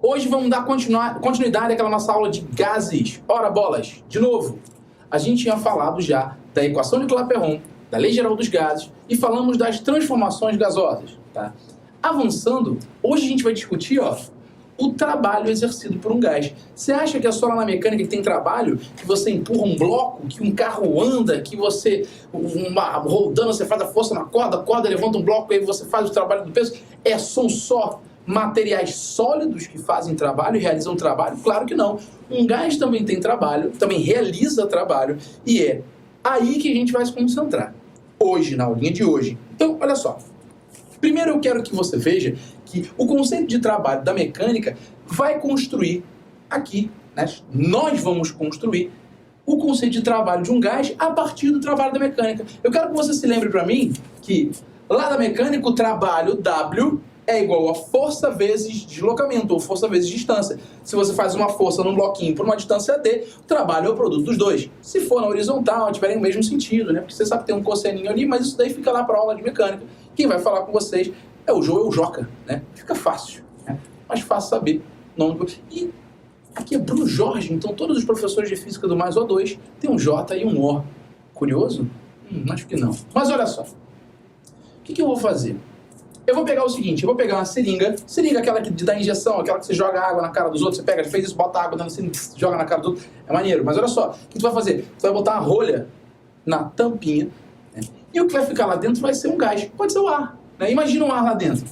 Hoje vamos dar continuidade àquela nossa aula de gases. Ora bolas, de novo, a gente tinha falado já da equação de Clapeyron, da lei geral dos gases e falamos das transformações gasosas. Tá? Avançando, hoje a gente vai discutir o trabalho exercido por um gás. Você acha que é só lá na mecânica que tem trabalho, que você empurra um bloco, que um carro anda, que você, rodando, você faz a força na corda, a corda levanta um bloco e aí você faz o trabalho do peso? São só materiais sólidos que fazem trabalho e realizam trabalho? Claro que não. Um gás também tem trabalho, também realiza trabalho, e é aí que a gente vai se concentrar hoje, na aulinha de hoje. Então, olha só. Primeiro eu quero que você veja que o conceito de trabalho da mecânica vai construir aqui, né? Nós vamos construir o conceito de trabalho de um gás a partir do trabalho da mecânica. Eu quero que você se lembre para mim que lá da mecânica o trabalho W é igual a força vezes deslocamento, ou força vezes distância. Se você faz uma força num bloquinho por uma distância d, o trabalho é o produto dos dois. Se for na horizontal, tiverem o mesmo sentido, né? Porque você sabe que tem um cosseninho ali, mas isso daí fica lá para aula de mecânica. Quem vai falar com vocês é o Joca, né? Fica fácil, né? Mais fácil saber o nome. E aqui é Bruno Jorge, então todos os professores de física do mais O2 tem um J e um O. Curioso? Acho que não. Mas olha só. O que eu vou fazer? Eu vou pegar o seguinte, eu vou pegar uma seringa aquela que dá injeção, aquela que você joga água na cara dos outros, você pega, fez isso, bota água dentro assim, joga na cara dos outros, é maneiro. Mas olha só, o que tu vai fazer? Tu vai botar uma rolha na tampinha, né? E o que vai ficar lá dentro vai ser um gás, pode ser o ar, né? Imagina um ar lá dentro.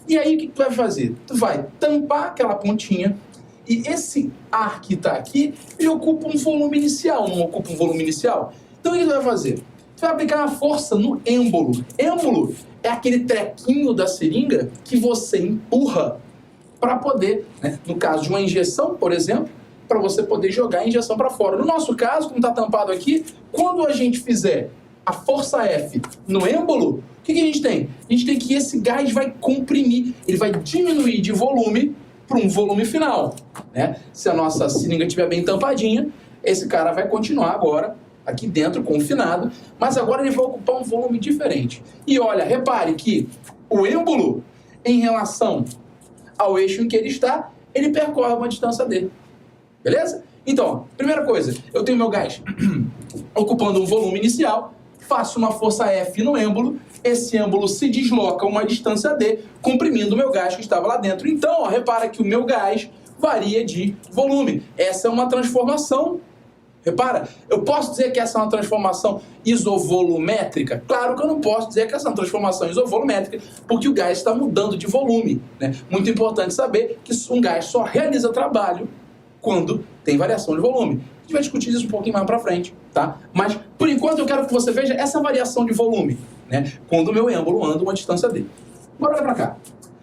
E aí o que tu vai fazer? Tu vai tampar aquela pontinha e esse ar que está aqui, ele ocupa um volume inicial, não ocupa um volume inicial? Então o que tu vai fazer? Tu vai aplicar uma força no êmbolo. Êmbolo é aquele trequinho da seringa que você empurra para poder, né, no caso de uma injeção, por exemplo, para você poder jogar a injeção para fora. No nosso caso, como está tampado aqui, quando a gente fizer a força F no êmbolo, o que a gente tem? A gente tem que esse gás vai comprimir, ele vai diminuir de volume para um volume final, né? Se a nossa seringa estiver bem tampadinha, esse cara vai continuar agora aqui dentro, confinado, mas agora ele vai ocupar um volume diferente. E olha, repare que o êmbolo, em relação ao eixo em que ele está, ele percorre uma distância d. Beleza? Então, primeira coisa, eu tenho meu gás ocupando um volume inicial, faço uma força F no êmbolo, esse êmbolo se desloca uma distância d, comprimindo o meu gás que estava lá dentro. Então, repara que o meu gás varia de volume. Essa é uma transformação. Repara, eu posso dizer que essa é uma transformação isovolumétrica? Claro que eu não posso dizer que essa é uma transformação isovolumétrica, porque o gás está mudando de volume, né? Muito importante saber que um gás só realiza trabalho quando tem variação de volume. A gente vai discutir isso um pouquinho mais para frente, tá? Mas, por enquanto, eu quero que você veja essa variação de volume, né? Quando o meu êmbolo anda uma distância d. Agora olha para cá.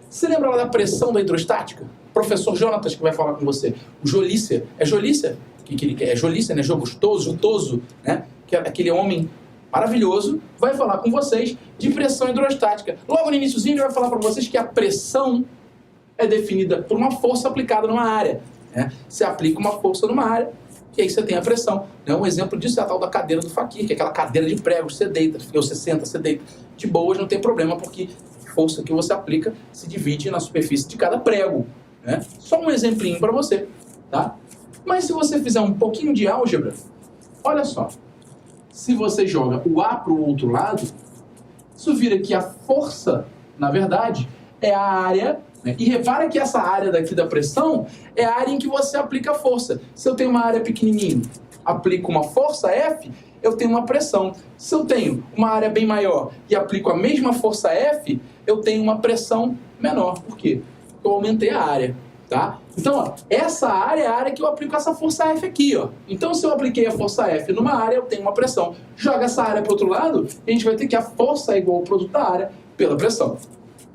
Você lembra lá da pressão da hidrostática? O professor Jonatas que vai falar com você. O Jolícia. É Jolícia? Que ele quer? É Jolícia, né? Jotoso, né? Que é aquele homem maravilhoso, vai falar com vocês de pressão hidrostática. Logo no iniciozinho ele vai falar para vocês que a pressão é definida por uma força aplicada numa área, né? Você aplica uma força numa área e aí você tem a pressão, né? Um exemplo disso é a tal da cadeira do faquir, que é aquela cadeira de pregos, você deita, ou você senta, você deita. De boas não tem problema, porque a força que você aplica se divide na superfície de cada prego, né? Só um exemplinho para você, tá? Mas se você fizer um pouquinho de álgebra, olha só. Se você joga o A para o outro lado, isso vira que a força, na verdade, é a área, né? E repara que essa área daqui da pressão é a área em que você aplica a força. Se eu tenho uma área pequenininha, aplico uma força F, eu tenho uma pressão. Se eu tenho uma área bem maior e aplico a mesma força F, eu tenho uma pressão menor. Por quê? Porque eu aumentei a área. Tá? Então, ó, essa área é a área que eu aplico essa força F aqui, ó. Então, se eu apliquei a força F numa área, eu tenho uma pressão. Joga essa área para o outro lado, a gente vai ter que a força é igual ao produto da área pela pressão.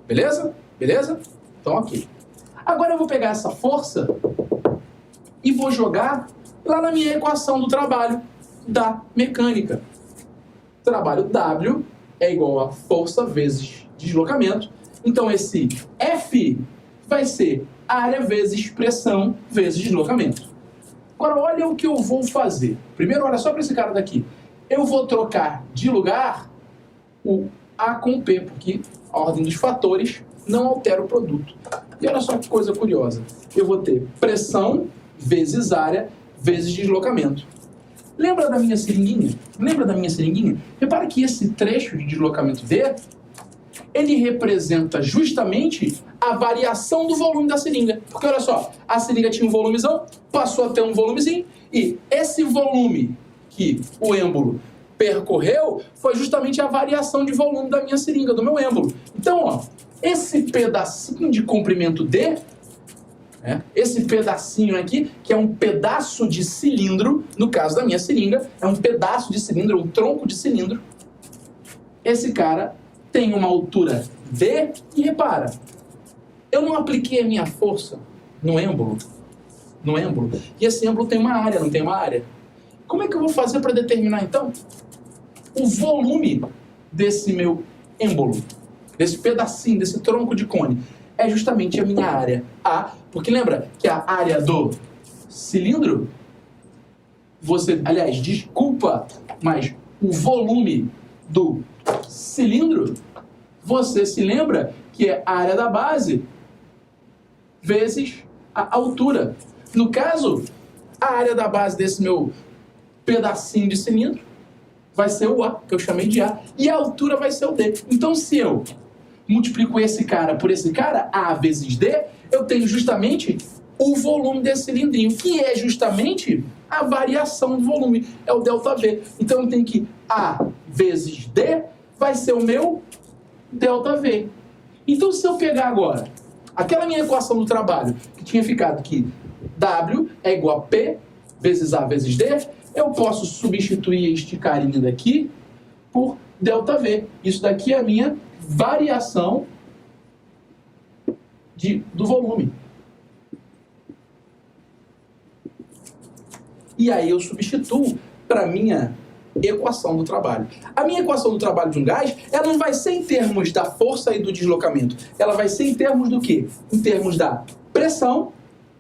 Beleza? Beleza? Então, ok. Agora eu vou pegar essa força e vou jogar lá na minha equação do trabalho da mecânica. Trabalho W é igual a força vezes deslocamento. Então, esse F vai ser área vezes pressão vezes deslocamento. Agora, olha o que eu vou fazer. Primeiro, olha só para esse cara daqui. Eu vou trocar de lugar o A com o P, porque a ordem dos fatores não altera o produto. E olha só que coisa curiosa. Eu vou ter pressão vezes área vezes deslocamento. Lembra da minha seringuinha? Lembra da minha seringuinha? Repara que esse trecho de deslocamento D, ele representa justamente a variação do volume da seringa. Porque olha só, a seringa tinha um volumezão, passou a ter um volumezinho, e esse volume que o êmbolo percorreu foi justamente a variação de volume da minha seringa, do meu êmbolo. Então, ó, esse pedacinho de comprimento D, esse pedacinho aqui, que é um pedaço de cilindro, no caso da minha seringa, é um pedaço de cilindro, um tronco de cilindro. Esse cara tem uma altura D e repara, eu não apliquei a minha força no êmbolo, e esse êmbolo tem uma área, não tem uma área. Como é que eu vou fazer para determinar, então, o volume desse meu êmbolo, desse pedacinho, desse tronco de cone? É justamente a minha área A, porque lembra que a área do cilindro, mas o volume do cilindro, você se lembra que é a área da base vezes a altura. No caso, a área da base desse meu pedacinho de cilindro vai ser o A, que eu chamei de A, e a altura vai ser o D. Então, se eu multiplico esse cara por esse cara, A vezes D, eu tenho justamente o volume desse cilindrinho, que é justamente a variação do volume, é o ΔV. Então, eu tenho que A vezes D vai ser o meu ΔV. Então, se eu pegar agora aquela minha equação do trabalho, que tinha ficado que W é igual a P vezes A vezes D, eu posso substituir este carinha daqui por ΔV. Isso daqui é a minha variação do volume. E aí eu substituo para a minha equação do trabalho. A minha equação do trabalho de um gás, ela não vai ser em termos da força e do deslocamento. Ela vai ser em termos do quê? Em termos da pressão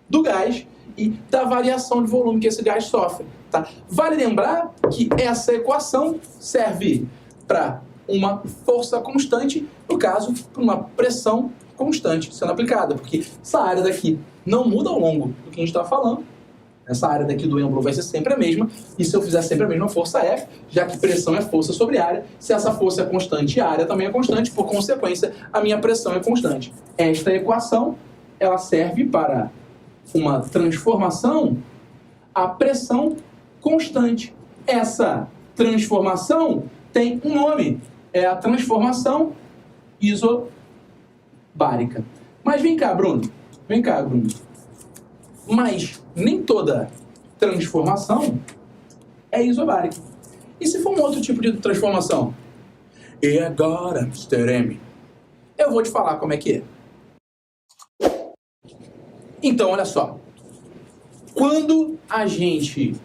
do gás e da variação de volume que esse gás sofre. Tá? Vale lembrar que essa equação serve para uma força constante, no caso, para uma pressão constante sendo aplicada, porque essa área daqui não muda ao longo do que a gente está falando. Essa área daqui do êmbolo vai ser sempre a mesma, e se eu fizer sempre a mesma força F, já que pressão é força sobre área, se essa força é constante, a área também é constante, por consequência, a minha pressão é constante. Esta equação, ela serve para uma transformação a pressão constante. Essa transformação tem um nome, é a transformação isobárica. Mas vem cá, Bruno. Mas nem toda transformação é isobárica. E se for um outro tipo de transformação? E agora, Mr. M, eu vou te falar como é que é. Então, olha só. Quando a gente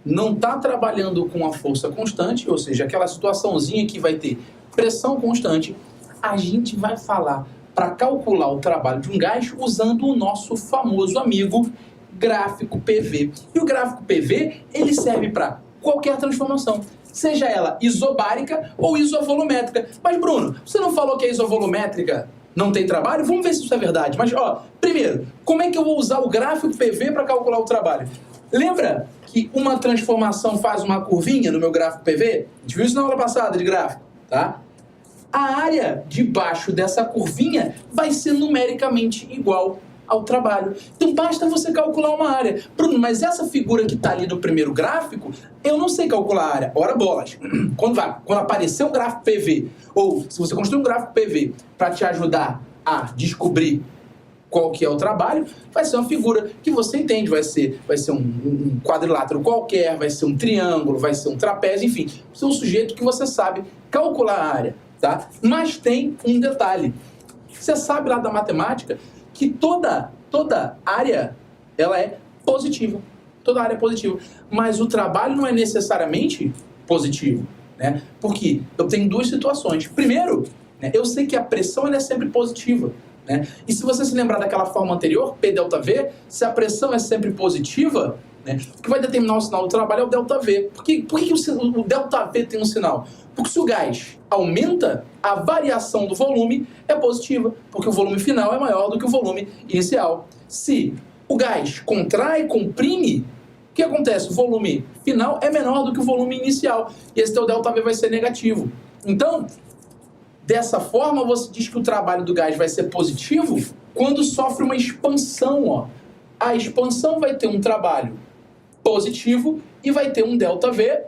não está trabalhando com a força constante, ou seja, aquela situaçãozinha que vai ter pressão constante, a gente vai falar para calcular o trabalho de um gás usando o nosso famoso amigo gráfico PV. E o gráfico PV, ele serve para qualquer transformação, seja ela isobárica ou isovolumétrica. Mas, Bruno, você não falou que a isovolumétrica não tem trabalho? Vamos ver se isso é verdade. Mas, primeiro, como é que eu vou usar o gráfico PV para calcular o trabalho? Lembra que uma transformação faz uma curvinha no meu gráfico PV? A gente viu isso na aula passada de gráfico, tá? A área debaixo dessa curvinha vai ser numericamente igual ao trabalho. Então basta você calcular uma área. Bruno, mas essa figura que está ali no primeiro gráfico, eu não sei calcular a área. Ora bolas. Quando aparecer um gráfico PV, ou se você construir um gráfico PV para te ajudar a descobrir qual que é o trabalho, vai ser uma figura que você entende, vai ser um quadrilátero qualquer, vai ser um triângulo, vai ser um trapézio, enfim, vai ser um sujeito que você sabe calcular a área, tá? Mas tem um detalhe. Você sabe lá da matemática que toda área, ela é positiva. Toda área é positiva. Mas o trabalho não é necessariamente positivo, né? Porque eu tenho duas situações. Primeiro, né, eu sei que a pressão ela é sempre positiva, né? E se você se lembrar daquela forma anterior, P ΔV, se a pressão é sempre positiva, né? O que vai determinar o sinal do trabalho é o ΔV. Por que o ΔV tem um sinal? Porque se o gás aumenta, a variação do volume é positiva, porque o volume final é maior do que o volume inicial. Se o gás contrai, comprime, o que acontece? O volume final é menor do que o volume inicial, e esse teu ΔV vai ser negativo. Então, dessa forma, você diz que o trabalho do gás vai ser positivo quando sofre uma expansão, ó. A expansão vai ter um trabalho positivo e vai ter um ΔV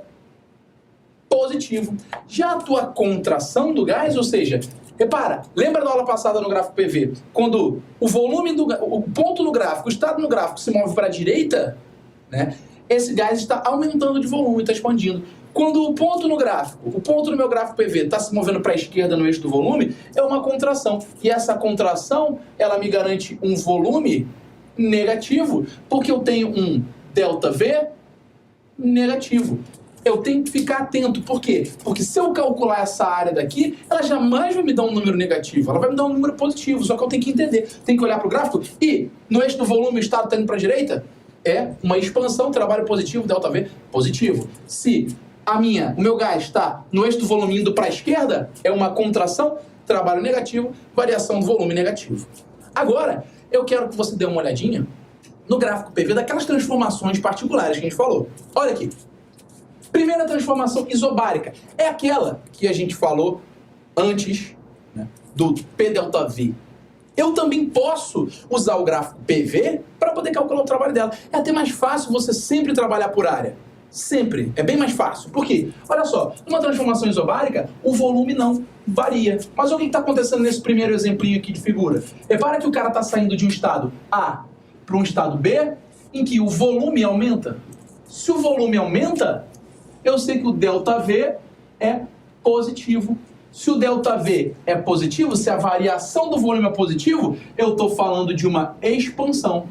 positivo. Já a tua contração do gás, ou seja, repara, lembra da aula passada no gráfico PV, quando o volume o ponto no gráfico, o estado no gráfico se move para a direita, né? Esse gás está aumentando de volume, está expandindo. Quando o ponto no meu gráfico PV está se movendo para a esquerda no eixo do volume, é uma contração. E essa contração, ela me garante um volume negativo, porque eu tenho um ΔV negativo. Eu tenho que ficar atento. Por quê? Porque se eu calcular essa área daqui, ela jamais vai me dar um número negativo. Ela vai me dar um número positivo. Só que eu tenho que entender. Tenho que olhar para o gráfico e no eixo do volume o estado está indo para a direita. É uma expansão, trabalho positivo, ΔV positivo. Se o meu gás está no eixo do volume indo para a esquerda, é uma contração, trabalho negativo, variação do volume negativo. Agora, eu quero que você dê uma olhadinha no gráfico PV daquelas transformações particulares que a gente falou. Olha aqui. Primeira transformação isobárica. É aquela que a gente falou antes, né, do PΔV. Eu também posso usar o gráfico PV para poder calcular o trabalho dela. É até mais fácil você sempre trabalhar por área. Sempre. É bem mais fácil. Por quê? Olha só, numa transformação isobárica, o volume não varia. Mas o que está acontecendo nesse primeiro exemplinho aqui de figura? Repara que o cara está saindo de um estado A para um estado B, em que o volume aumenta. Se o volume aumenta, eu sei que o ΔV é positivo. Se o ΔV é positivo, se a variação do volume é positivo, eu estou falando de uma expansão.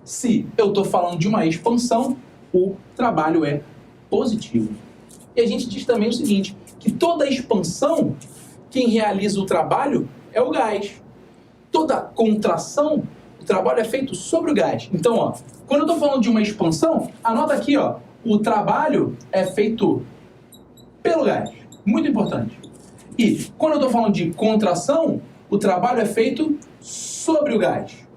Se eu estou falando de uma expansão, o trabalho é positivo. E a gente diz também o seguinte, que toda expansão, quem realiza o trabalho é o gás. Toda contração, o trabalho é feito sobre o gás. Então, ó, quando eu estou falando de uma expansão, anota aqui, ó, o trabalho é feito pelo gás. Muito importante. E quando eu estou falando de contração, o trabalho é feito sobre o gás.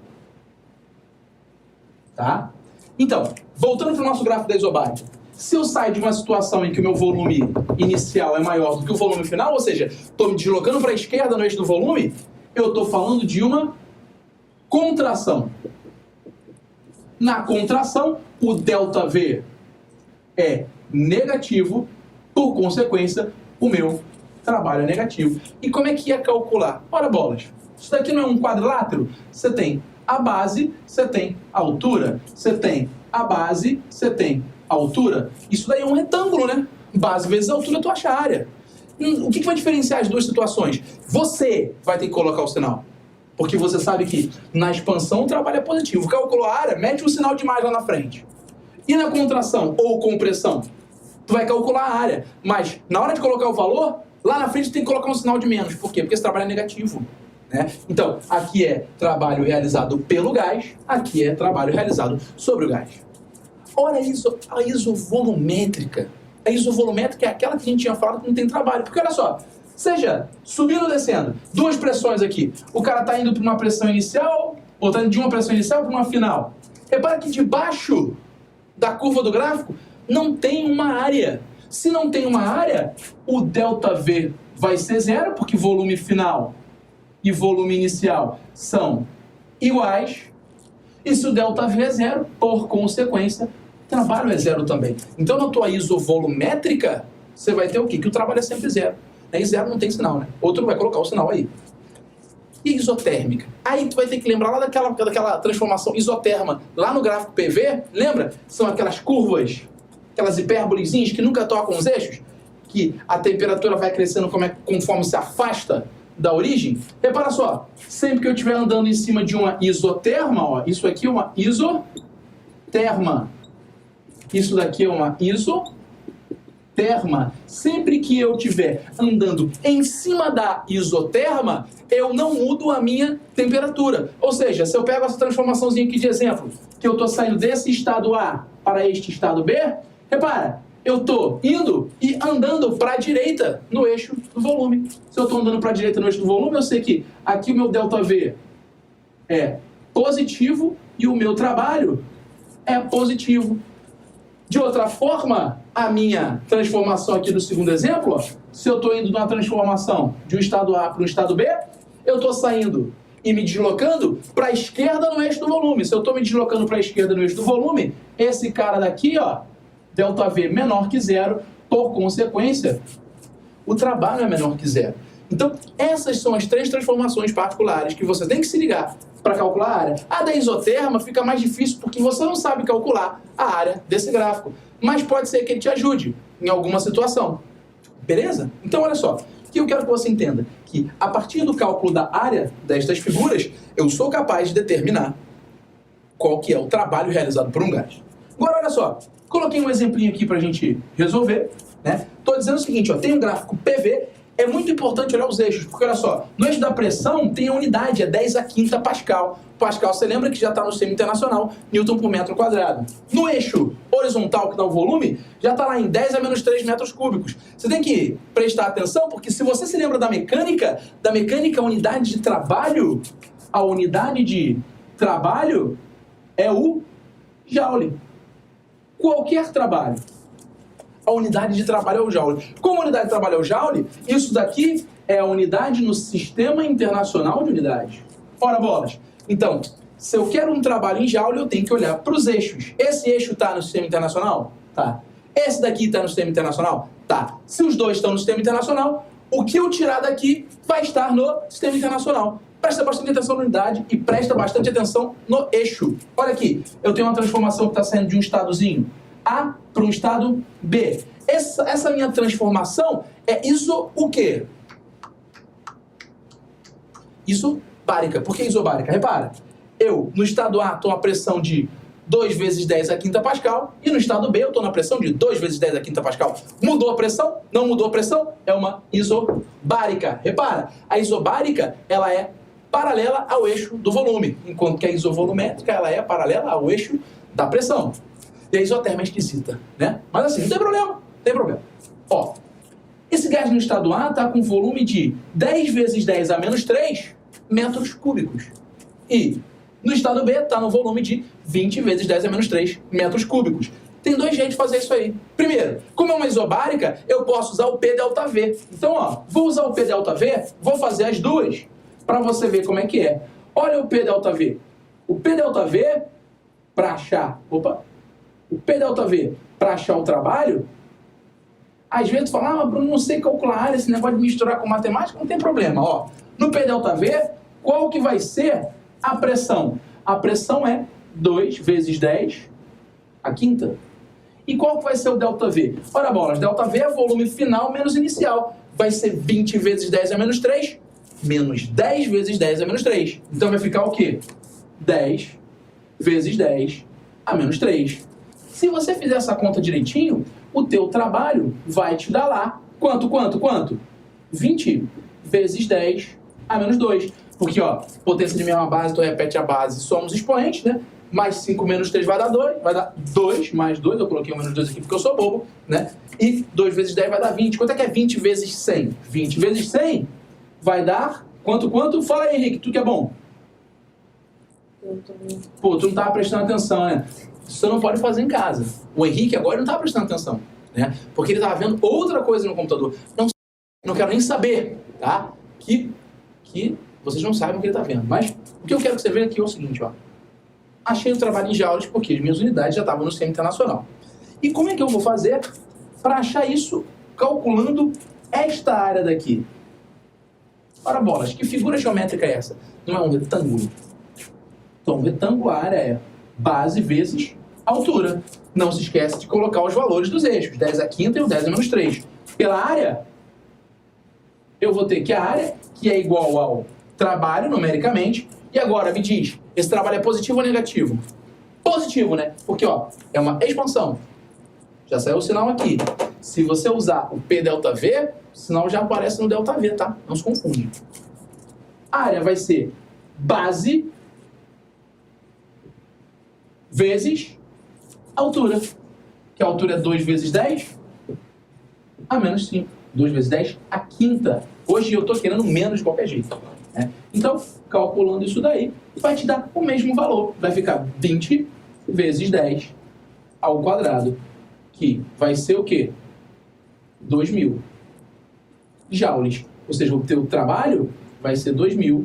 Tá? Então, voltando para o nosso gráfico da isobárica. Se eu saio de uma situação em que o meu volume inicial é maior do que o volume final, ou seja, estou me deslocando para a esquerda no eixo do volume, eu estou falando de uma contração. Na contração, o ΔV é negativo, por consequência, o meu trabalho é negativo. E como é que ia calcular? Ora bolas, isso daqui não é um quadrilátero? Você tem a base, você tem a altura. Você tem a base, você tem a altura. Isso daí é um retângulo, né? Base vezes altura, tu acha a área. O que vai diferenciar as duas situações? Você vai ter que colocar o sinal. Porque você sabe que na expansão o trabalho é positivo. Calculou a área, mete um sinal de mais lá na frente. E na contração ou compressão? Tu vai calcular a área. Mas na hora de colocar o valor, lá na frente tem que colocar um sinal de menos. Por quê? Porque esse trabalho é negativo. Né? Então, aqui é trabalho realizado pelo gás, aqui é trabalho realizado sobre o gás. Olha isso, a isovolumétrica. A isovolumétrica é aquela que a gente tinha falado que não tem trabalho. Porque olha só, seja subindo ou descendo, duas pressões aqui. O cara está indo para uma pressão inicial, ou está indo de uma pressão inicial para uma final. Repara que debaixo da curva do gráfico não tem uma área. Se não tem uma área, o ΔV vai ser zero, porque volume final e volume inicial são iguais. E se o ΔV é zero, por consequência, o trabalho é zero também. Então, na tua isovolumétrica, você vai ter o quê? Que o trabalho é sempre zero. E zero não tem sinal, né? Outro vai colocar o sinal aí. E isotérmica? Aí tu vai ter que lembrar lá daquela transformação isoterma. Lá no gráfico PV, lembra? São aquelas curvas, aquelas hipérbolezinhas que nunca tocam os eixos, que a temperatura vai crescendo conforme se afasta da origem. Repara só, sempre que eu estiver andando em cima de uma isoterma, ó, isso aqui é uma isoterma, isso daqui é uma isoterma. isoterma. Sempre que eu estiver andando em cima da isoterma, eu não mudo a minha temperatura. Ou seja, se eu pego essa transformaçãozinha aqui de exemplo, que eu estou saindo desse estado A para este estado B, repara, eu estou indo e andando para a direita no eixo do volume. Se eu estou andando para a direita no eixo do volume, eu sei que aqui o meu ΔV é positivo e o meu trabalho é positivo. De outra forma, a minha transformação aqui do segundo exemplo, ó, se eu estou indo numa transformação de um estado A para um estado B, eu estou saindo e me deslocando para a esquerda no eixo do volume. Se eu estou me deslocando para a esquerda no eixo do volume, esse cara daqui, ó, ΔV menor que zero, por consequência, o trabalho é menor que zero. Então, essas são as três transformações particulares que você tem que se ligar para calcular a área. A da isoterma fica mais difícil porque você não sabe calcular a área desse gráfico, mas pode ser que ele te ajude em alguma situação. Beleza? Então, olha só, o que eu quero que você entenda? Que a partir do cálculo da área destas figuras, eu sou capaz de determinar qual que é o trabalho realizado por um gás. Agora, olha só, coloquei um exemplinho aqui para a gente resolver, né? Estou dizendo o seguinte, ó, tem um gráfico PV, é muito importante olhar os eixos, porque olha só, no eixo da pressão tem a unidade, é 10 a quinta Pascal. Pascal, você lembra que já está no sistema internacional, Newton por metro quadrado. No eixo horizontal, que dá o volume, já está lá em 10 a menos 3 metros cúbicos. Você tem que prestar atenção, porque se você se lembra da mecânica, a unidade de trabalho, a unidade de trabalho é o joule. Qualquer trabalho. A unidade de trabalho é o joule. Como a unidade de trabalho é o joule, isso daqui é a unidade no Sistema Internacional de Unidades. Ora bolas. Então, se eu quero um trabalho em joule, eu tenho que olhar para os eixos. Esse eixo está no Sistema Internacional? Tá. Esse daqui está no Sistema Internacional? Tá. Se os dois estão no Sistema Internacional, o que eu tirar daqui vai estar no Sistema Internacional. Presta bastante atenção na unidade e presta bastante atenção no eixo. Olha aqui, eu tenho uma transformação que está saindo de um estadozinho A para um estado B. Essa minha transformação é o quê? Isobárica. Por que isobárica? Repara, eu no estado A estou a pressão de 2 vezes 10 a quinta Pascal e no estado B eu estou na pressão de 2 vezes 10 a quinta Pascal. Mudou a pressão? Não mudou a pressão? É uma isobárica. Repara, a isobárica ela é paralela ao eixo do volume, enquanto que a isovolumétrica ela é paralela ao eixo da pressão. E a isoterma é esquisita, né? Mas assim, não tem problema, não tem problema. Ó, esse gás no estado A está com volume de 10 vezes 10 a menos 3 metros cúbicos. E no estado B está no volume de 20 vezes 10 a menos 3 metros cúbicos. Tem dois jeitos de fazer isso aí. Primeiro, como é uma isobárica, eu posso usar o P∆V. Então, ó, vou usar o P∆V, vou fazer as duas para você ver como é que é. Olha o P∆V. O P∆V, para achar... O P∆V, para achar o trabalho, às vezes tu fala, mas Bruno, não sei calcular a área, esse negócio de misturar com matemática, não tem problema. Ó, no P∆V, qual que vai ser a pressão? A pressão é 2 vezes 10 a quinta. E qual que vai ser o ΔV? Ora bolas, ΔV é volume final menos inicial. Vai ser 20 vezes 10 a menos 3, menos 10 vezes 10 a menos 3. Então vai ficar o quê? 10 vezes 10 a menos 3. Se você fizer essa conta direitinho, o teu trabalho vai te dar lá. Quanto? 20 vezes 10 a menos 2. Porque, ó, potência de mesma base, tu repete a base, somos expoentes, né? Mais 5 menos 3 vai dar 2. Vai dar 2 mais 2. Eu coloquei o menos 2 aqui porque eu sou bobo, né? E 2 vezes 10 vai dar 20. Quanto é que é 20 vezes 100? 20 vezes 100 vai dar... Quanto? Fala aí, Henrique, tu que é bom. Pô, tu não tava prestando atenção, né? Você não pode fazer em casa. O Henrique agora não estava prestando atenção, né? Porque ele estava vendo outra coisa no computador. Não quero nem saber, tá? Que vocês não sabem o que ele está vendo. Mas o que eu quero que você veja aqui é o seguinte, ó. Achei o trabalho em joules porque as minhas unidades já estavam no sistema internacional. E como é que eu vou fazer para achar isso calculando esta área daqui? Ora bolas, que figura geométrica é essa? Não é um retângulo? Então, um retângulo, a área é base vezes altura. Não se esquece de colocar os valores dos eixos, 10 a quinta e o 10 a menos 3. Pela área, eu vou ter que a área, que é igual ao trabalho, numericamente, e agora me diz, esse trabalho é positivo ou negativo? Positivo, né? Porque, ó, é uma expansão. Já saiu o sinal aqui. Se você usar o P delta V, o sinal já aparece no delta V, tá? Não se confunde. A área vai ser base vezes altura. Que a altura é 2 vezes 10 a menos 5. 2 vezes 10 a quinta. Hoje eu estou querendo menos de qualquer jeito. Né? Então, calculando isso daí, vai te dar o mesmo valor. Vai ficar 20 vezes 10 ao quadrado. Que vai ser o quê? 2.000 joules. Ou seja, o teu trabalho vai ser 2.000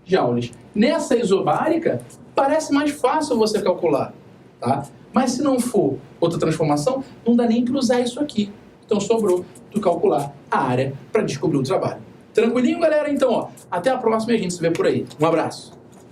joules. Nessa isobárica, parece mais fácil você calcular. Tá? Mas se não for outra transformação, não dá nem para usar isso aqui. Então sobrou tu calcular a área para descobrir o trabalho. Tranquilinho, galera? Então, ó, até a próxima e a gente se vê por aí. Um abraço.